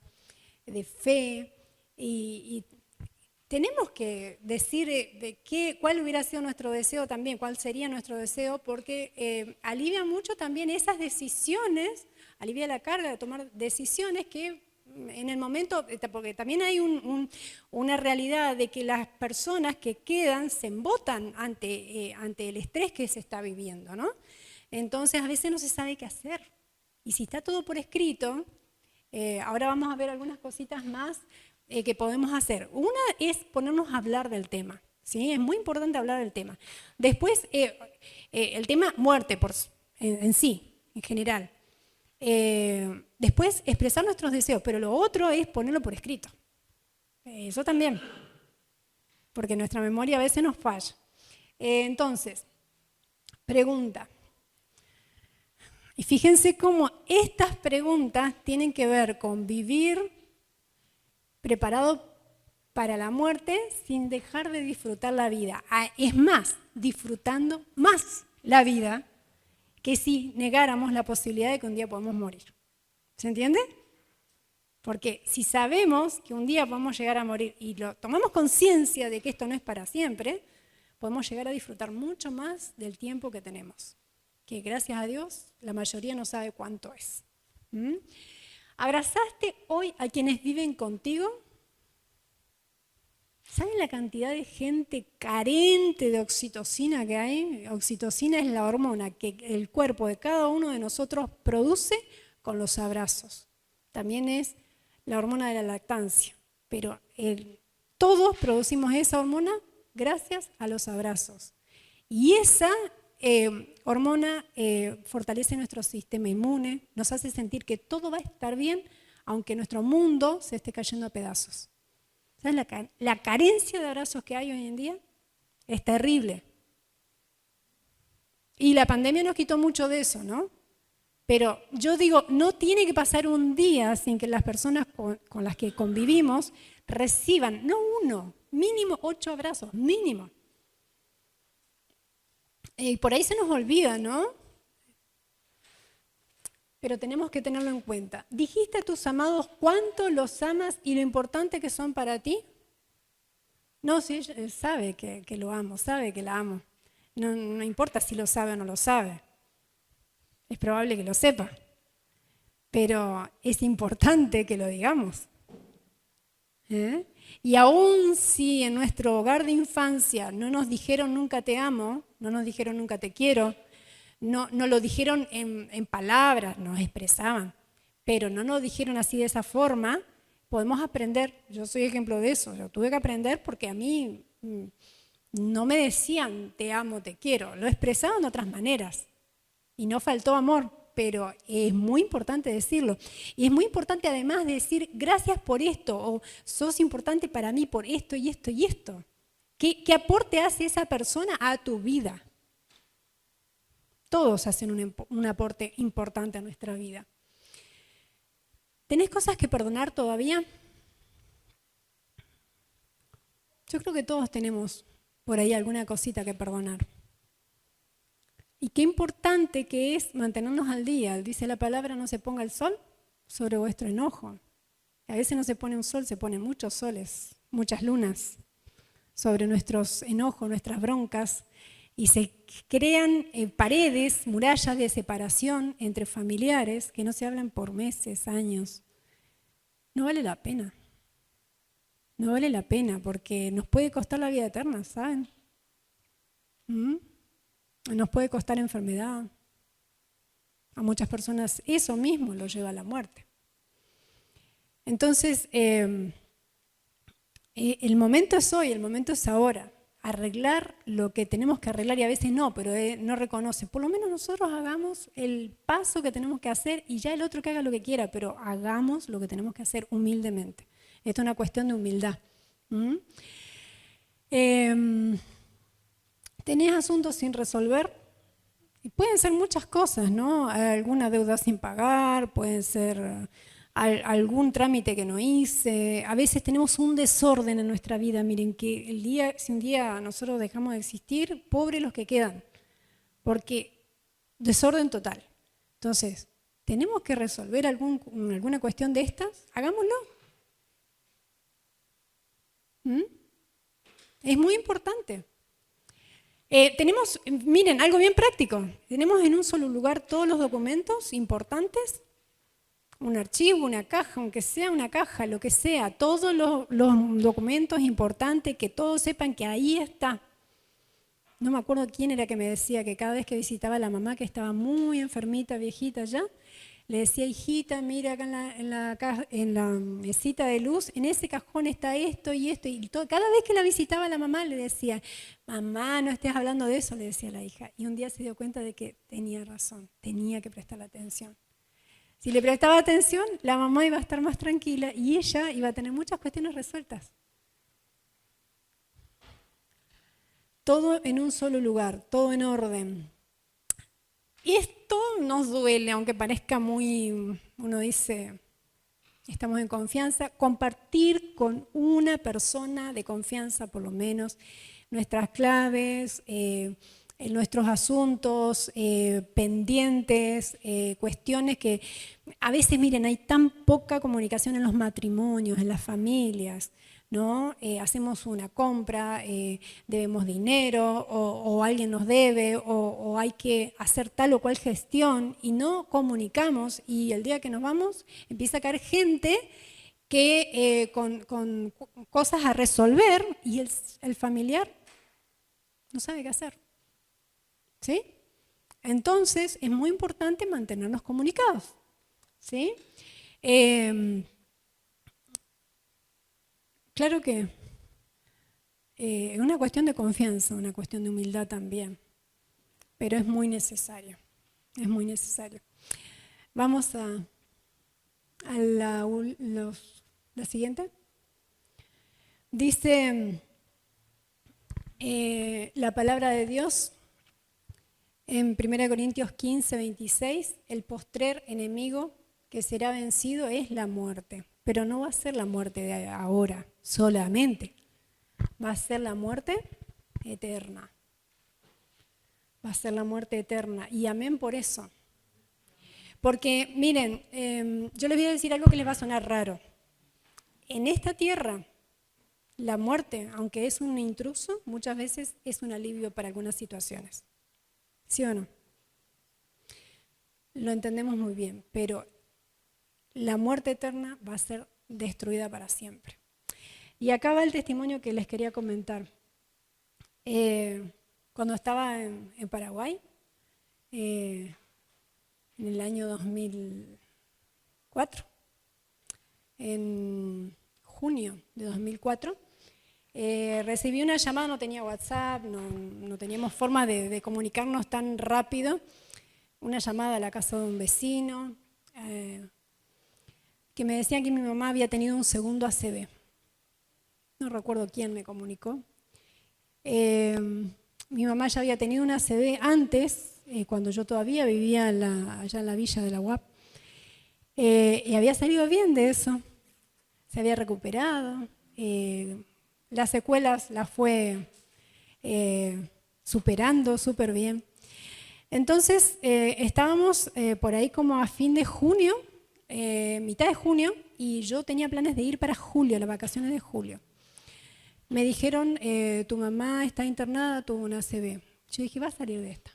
de fe. Y tenemos que decir cuál hubiera sido nuestro deseo también, cuál sería nuestro deseo, porque alivia mucho también esas decisiones, alivia la carga de tomar decisiones que en el momento, porque también hay una realidad de que las personas que quedan se embotan ante el estrés que se está viviendo, ¿no? Entonces a veces no se sabe qué hacer. Y si está todo por escrito, ahora vamos a ver algunas cositas más que podemos hacer. Una es ponernos a hablar del tema, ¿sí? Es muy importante hablar del tema. Después, el tema muerte en sí, en general. Después, expresar nuestros deseos, pero lo otro es ponerlo por escrito. Eso también, porque nuestra memoria a veces nos falla. Entonces, pregunta. Y fíjense cómo estas preguntas tienen que ver con vivir preparado para la muerte sin dejar de disfrutar la vida. Es más, disfrutando más la vida que si negáramos la posibilidad de que un día podamos morir. ¿Se entiende? Porque si sabemos que un día podemos llegar a morir y tomamos conciencia de que esto no es para siempre, podemos llegar a disfrutar mucho más del tiempo que tenemos, que gracias a Dios la mayoría no sabe cuánto es. ¿Abrazaste hoy a quienes viven contigo? ¿Saben la cantidad de gente carente de oxitocina que hay? Oxitocina es la hormona que el cuerpo de cada uno de nosotros produce con los abrazos. También es la hormona de la lactancia, pero todos producimos esa hormona gracias a los abrazos. Y esa hormona fortalece nuestro sistema inmune, nos hace sentir que todo va a estar bien, aunque nuestro mundo se esté cayendo a pedazos. ¿Sabes la carencia de abrazos que hay hoy en día? Es terrible. Y la pandemia nos quitó mucho de eso, ¿no? Pero yo digo, no tiene que pasar un día sin que las personas con las que convivimos reciban, no uno, mínimo 8 abrazos, mínimo. Y por ahí se nos olvida, ¿no? Pero tenemos que tenerlo en cuenta. ¿Dijiste a tus amados cuánto los amas y lo importante que son para ti? No, sí, él sabe que lo amo, sabe que la amo. No importa si lo sabe o no lo sabe. Es probable que lo sepa. Pero es importante que lo digamos. Y aún si en nuestro hogar de infancia no nos dijeron nunca te amo, no nos dijeron nunca te quiero, no lo dijeron en palabras, nos expresaban, pero no nos dijeron así de esa forma, podemos aprender. Yo soy ejemplo de eso. Yo tuve que aprender porque a mí no me decían te amo, te quiero. Lo expresaban de otras maneras y no faltó amor, pero es muy importante decirlo. Y es muy importante además decir gracias por esto o sos importante para mí por esto y esto y esto. ¿Qué aporte hace esa persona a tu vida? Todos hacen un aporte importante a nuestra vida. ¿Tenés cosas que perdonar todavía? Yo creo que todos tenemos por ahí alguna cosita que perdonar. Y qué importante que es mantenernos al día. Dice la palabra, no se ponga el sol sobre vuestro enojo. A veces no se pone un sol, se ponen muchos soles, muchas lunas sobre nuestros enojos, nuestras broncas. Y se crean paredes, murallas de separación entre familiares que no se hablan por meses, años. No vale la pena. No vale la pena porque nos puede costar la vida eterna, ¿saben? Nos puede costar enfermedad. A muchas personas eso mismo lo lleva a la muerte. Entonces, el momento es hoy, el momento es ahora. Arreglar lo que tenemos que arreglar y a veces no, pero no reconoce. Por lo menos nosotros hagamos el paso que tenemos que hacer y ya el otro que haga lo que quiera, pero hagamos lo que tenemos que hacer humildemente. Esto es una cuestión de humildad. ¿Tenés asuntos sin resolver? Y pueden ser muchas cosas, ¿no? Alguna deuda sin pagar, pueden ser algún trámite que no hice. A veces tenemos un desorden en nuestra vida. Miren, que si un día nosotros dejamos de existir, pobres los que quedan, porque desorden total. Entonces, ¿tenemos que resolver alguna cuestión de estas? Hagámoslo. Es muy importante. Miren, algo bien práctico. Tenemos en un solo lugar todos los documentos importantes, un archivo, una caja, aunque sea una caja, lo que sea, todos los documentos importantes, que todos sepan que ahí está. No me acuerdo quién era que me decía que cada vez que visitaba a la mamá, que estaba muy enfermita, viejita ya, le decía, hijita, mira acá en la mesita de luz, en ese cajón está esto y esto. Y cada vez que la visitaba la mamá le decía, mamá, no estés hablando de eso, le decía la hija. Y un día se dio cuenta de que tenía razón, tenía que prestarle atención. Si le prestaba atención, la mamá iba a estar más tranquila y ella iba a tener muchas cuestiones resueltas. Todo en un solo lugar, todo en orden. Y esto nos duele, aunque parezca uno dice, estamos en confianza, compartir con una persona de confianza por lo menos nuestras claves, nuestros asuntos pendientes, cuestiones que a veces, miren, hay tan poca comunicación en los matrimonios, en las familias, ¿no? Hacemos una compra, debemos dinero o alguien nos debe o hay que hacer tal o cual gestión y no comunicamos y el día que nos vamos empieza a caer gente que con cosas a resolver y el familiar no sabe qué hacer. ¿Sí? Entonces es muy importante mantenernos comunicados. ¿Sí? Claro que es una cuestión de confianza, una cuestión de humildad también, pero es muy necesario, es muy necesario. Vamos a la siguiente. Dice la palabra de Dios en 1 Corintios 15, 26, el postrer enemigo que será vencido es la muerte, pero no va a ser la muerte de ahora solamente, va a ser la muerte eterna. Va a ser la muerte eterna. Y amén por eso. Porque, miren, yo les voy a decir algo que les va a sonar raro. En esta tierra, la muerte, aunque es un intruso, muchas veces es un alivio para algunas situaciones. ¿Sí o no? Lo entendemos muy bien, pero la muerte eterna va a ser destruida para siempre. Y acá va el testimonio que les quería comentar. Cuando estaba en Paraguay, en el año 2004, en junio de 2004, recibí una llamada, no tenía WhatsApp, no teníamos forma de comunicarnos tan rápido, una llamada a la casa de un vecino, que me decían que mi mamá había tenido un segundo ACV. No recuerdo quién me comunicó. Mi mamá ya había tenido un ACV antes, cuando yo todavía vivía allá en la villa de la UAP, y había salido bien de eso, se había recuperado, las secuelas las fue superando súper bien. Entonces estábamos por ahí como a fin de junio, mitad de junio, y yo tenía planes de ir para julio, las vacaciones de julio. Me dijeron, tu mamá está internada, tuvo una ACV. Yo dije, va a salir de esta.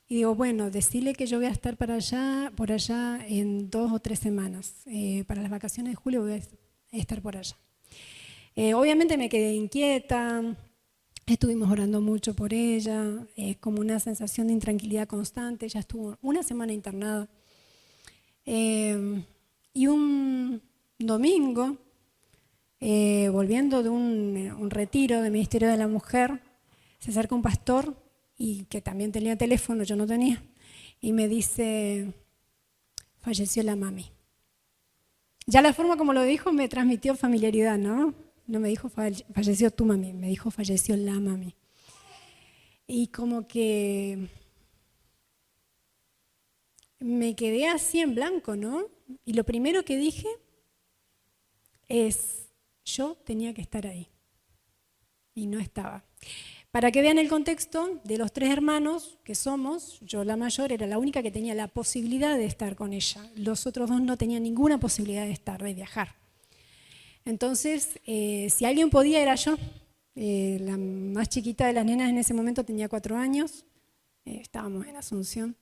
Y digo, bueno, decirle que yo voy a estar por allá en 2 o 3 semanas. Para las vacaciones de julio voy a estar por allá. Obviamente me quedé inquieta, estuvimos orando mucho por ella, como una sensación de intranquilidad constante. Ella estuvo una semana internada. Y un domingo, volviendo de un retiro del Ministerio de la Mujer, se acerca un pastor, y que también tenía teléfono, yo no tenía, y me dice, falleció la mami. Ya la forma como lo dijo me transmitió familiaridad, ¿no? No me dijo falleció tu mami, me dijo falleció la mami. Y como que me quedé así en blanco, ¿no? Y lo primero que dije es, yo tenía que estar ahí. Y no estaba. Para que vean el contexto, de los 3 hermanos que somos, yo la mayor era la única que tenía la posibilidad de estar con ella. Los otros 2 no tenían ninguna posibilidad de estar, de viajar. Entonces, si alguien podía era yo. La más chiquita de las nenas en ese momento tenía 4 años, estábamos en Asunción.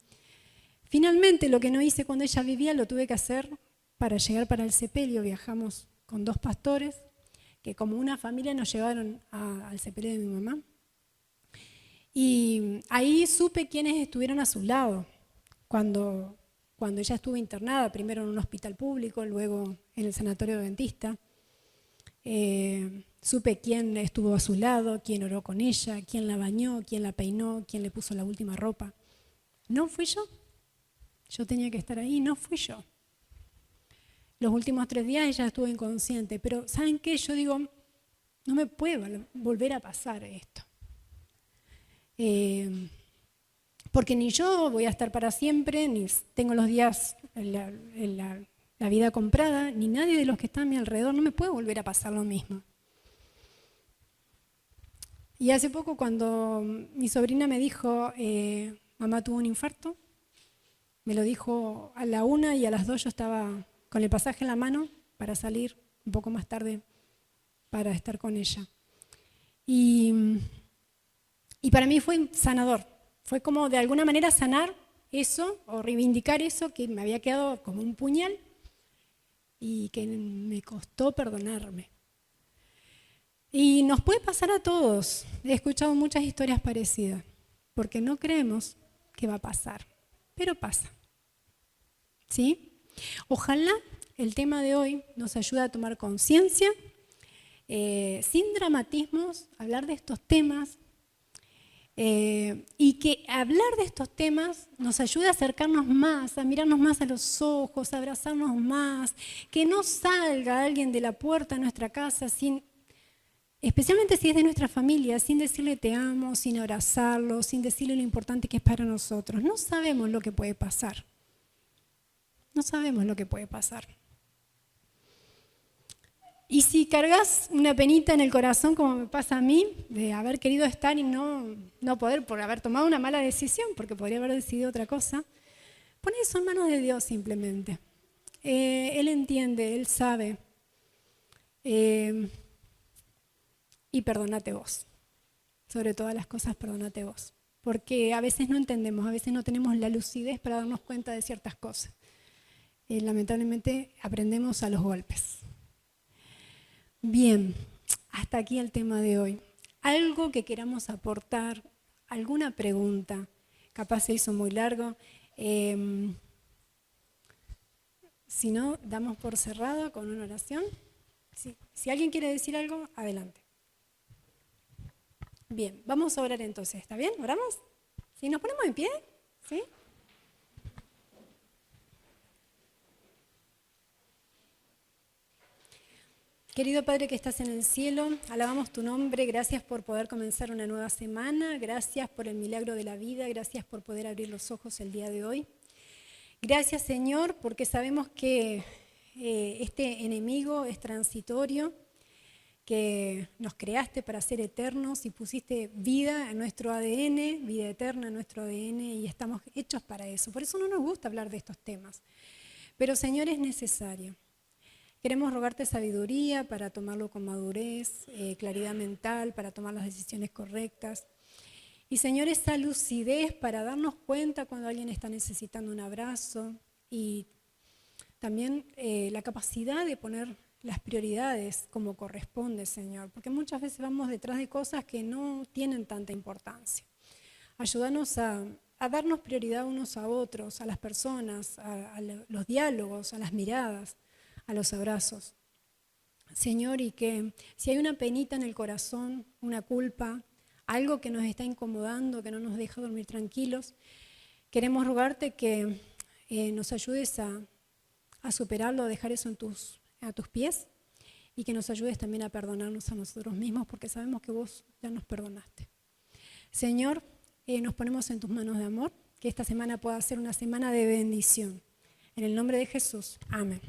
Finalmente, lo que no hice cuando ella vivía lo tuve que hacer para llegar para el sepelio. Viajamos con 2 pastores que como una familia nos llevaron al sepelio de mi mamá. Y ahí supe quiénes estuvieron a su lado cuando ella estuvo internada, primero en un hospital público, luego en el sanatorio adventista. Supe quién estuvo a su lado, quién oró con ella, quién la bañó, quién la peinó, quién le puso la última ropa. No fui yo. Yo tenía que estar ahí, no fui yo. Los últimos 3 días ella estuvo inconsciente, pero ¿saben qué? Yo digo, no me puede volver a pasar esto. Porque ni yo voy a estar para siempre, ni tengo los días, la vida comprada, ni nadie de los que están a mi alrededor, no me puede volver a pasar lo mismo. Y hace poco cuando mi sobrina me dijo, mamá tuvo un infarto, me lo dijo a la 1 y a las 2 yo estaba con el pasaje en la mano para salir un poco más tarde para estar con ella. Y para mí fue sanador, fue como de alguna manera sanar eso o reivindicar eso que me había quedado como un puñal y que me costó perdonarme. Y nos puede pasar a todos, he escuchado muchas historias parecidas, porque no creemos que va a pasar, pero pasa. ¿Sí? Ojalá el tema de hoy nos ayude a tomar conciencia, sin dramatismos, hablar de estos temas y que hablar de estos temas nos ayude a acercarnos más, a mirarnos más a los ojos, a abrazarnos más, que no salga alguien de la puerta de nuestra casa especialmente si es de nuestra familia, sin decirle te amo, sin abrazarlo, sin decirle lo importante que es para nosotros. No sabemos lo que puede pasar. No sabemos lo que puede pasar. Y si cargas una penita en el corazón, como me pasa a mí, de haber querido estar y no poder, por haber tomado una mala decisión, porque podría haber decidido otra cosa, pon eso en manos de Dios simplemente. Él entiende, Él sabe. Y perdónate vos. Sobre todas las cosas, perdónate vos. Porque a veces no entendemos, a veces no tenemos la lucidez para darnos cuenta de ciertas cosas. Lamentablemente aprendemos a los golpes. Bien, hasta aquí el tema de hoy. Algo que queramos aportar, alguna pregunta, capaz se hizo muy largo. Si no, damos por cerrado con una oración. Sí. Si alguien quiere decir algo, adelante. Bien, vamos a orar entonces, ¿está bien? ¿Oramos? ¿Sí? ¿Nos ponemos en pie? ¿Sí? Querido Padre que estás en el cielo, alabamos tu nombre, gracias por poder comenzar una nueva semana, gracias por el milagro de la vida, gracias por poder abrir los ojos el día de hoy. Gracias Señor, porque sabemos que este enemigo es transitorio, que nos creaste para ser eternos y pusiste vida en nuestro ADN, vida eterna en nuestro ADN y estamos hechos para eso. Por eso no nos gusta hablar de estos temas. Pero Señor, es necesario. Queremos rogarte sabiduría para tomarlo con madurez, claridad mental, para tomar las decisiones correctas. Y Señor, esa lucidez para darnos cuenta cuando alguien está necesitando un abrazo y también la capacidad de poner las prioridades como corresponde, Señor, porque muchas veces vamos detrás de cosas que no tienen tanta importancia. Ayúdanos a darnos prioridad unos a otros, a las personas, a los diálogos, a las miradas, a los abrazos. Señor, y que si hay una penita en el corazón, una culpa, algo que nos está incomodando, que no nos deja dormir tranquilos, queremos rogarte que nos ayudes a superarlo, a dejar eso a tus pies y que nos ayudes también a perdonarnos a nosotros mismos porque sabemos que vos ya nos perdonaste. Señor, nos ponemos en tus manos de amor, que esta semana pueda ser una semana de bendición. En el nombre de Jesús, amén.